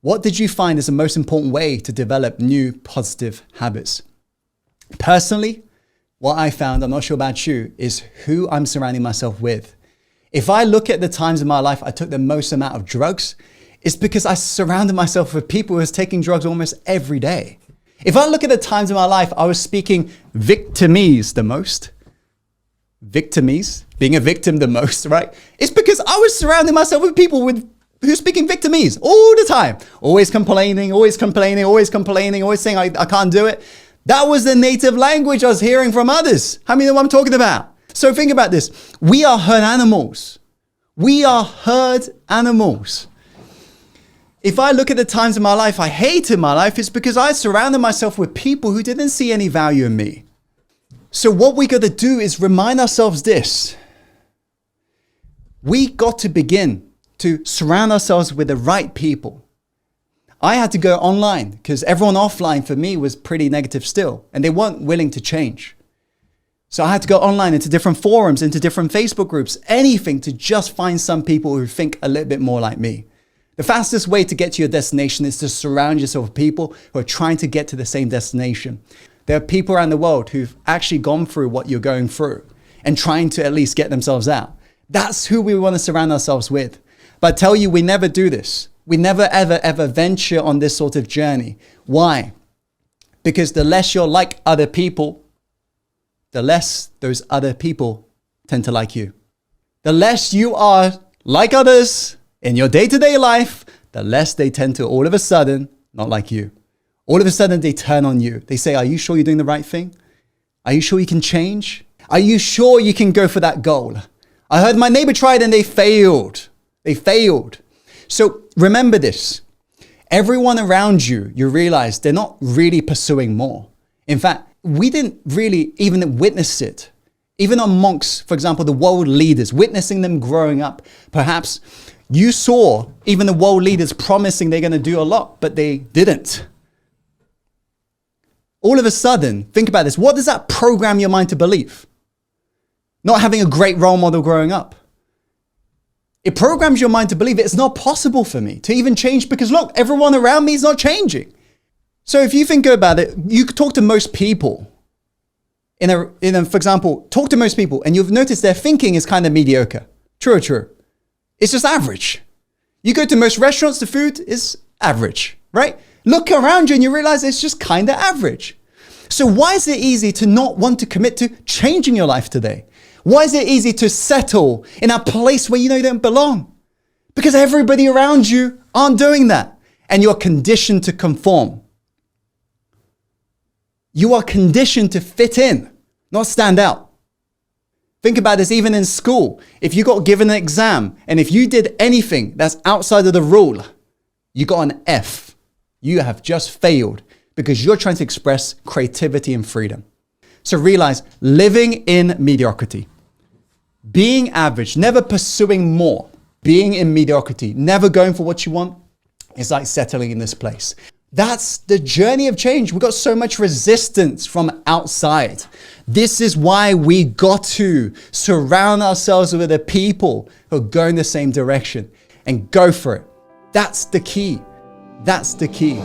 What did you find is the most important way to develop new positive habits? Personally, what I found, I'm not sure about you, is who I'm surrounding myself with. If I look at the times in my life I took the most amount of drugs, it's because I surrounded myself with people who was taking drugs almost every day. If I look at the times in my life I was speaking victimese the most, victimese, being a victim the most, right? It's because I was surrounding myself with people who's speaking victimese all the time. Always complaining, always complaining, always complaining, always saying I can't do it. That was the native language I was hearing from others. How many know what I'm talking about? So think about this. We are herd animals. We are herd animals. If I look at the times in my life I hated my life, it's because I surrounded myself with people who didn't see any value in me. So what we got to do is remind ourselves this. We got to begin to surround ourselves with the right people. I had to go online because everyone offline for me was pretty negative still, and they weren't willing to change. So I had to go online into different forums, into different Facebook groups, anything to just find some people who think a little bit more like me. The fastest way to get to your destination is to surround yourself with people who are trying to get to the same destination. There are people around the world who've actually gone through what you're going through and trying to at least get themselves out. That's who we want to surround ourselves with. But I tell you, we never do this. We never, ever, ever venture on this sort of journey. Why? Because the less you're like other people, the less those other people tend to like you. The less you are like others in your day-to-day life, the less they tend to all of a sudden not like you. All of a sudden they turn on you. They say, are you sure you're doing the right thing? Are you sure you can change? Are you sure you can go for that goal? I heard my neighbor tried and they failed. They failed. So remember this. Everyone around you, you realize they're not really pursuing more. In fact, we didn't really even witness it. Even amongst, for example, the world leaders, witnessing them growing up, perhaps you saw even the world leaders promising they're going to do a lot, but they didn't. All of a sudden, think about this. What does that program your mind to believe? Not having a great role model growing up. It programs your mind to believe it's not possible for me to even change because look, everyone around me is not changing. So if you think about it, you could talk to most people. For example, talk to most people and you've noticed their thinking is kind of mediocre. True or true? It's just average. You go to most restaurants, the food is average, right? Look around you and you realize it's just kind of average. So why is it easy to not want to commit to changing your life today? Why is it easy to settle in a place where you know you don't belong? Because everybody around you aren't doing that. And you're conditioned to conform. You are conditioned to fit in, not stand out. Think about this even in school. If you got given an exam and if you did anything that's outside of the rule, you got an F. You have just failed because you're trying to express creativity and freedom. So realize living in mediocrity, being average, never pursuing more, being in mediocrity, never going for what you want, is like settling in this place. That's the journey of change. We've got so much resistance from outside. This is why we got to surround ourselves with the people who are going the same direction and go for it. That's the key. That's the key.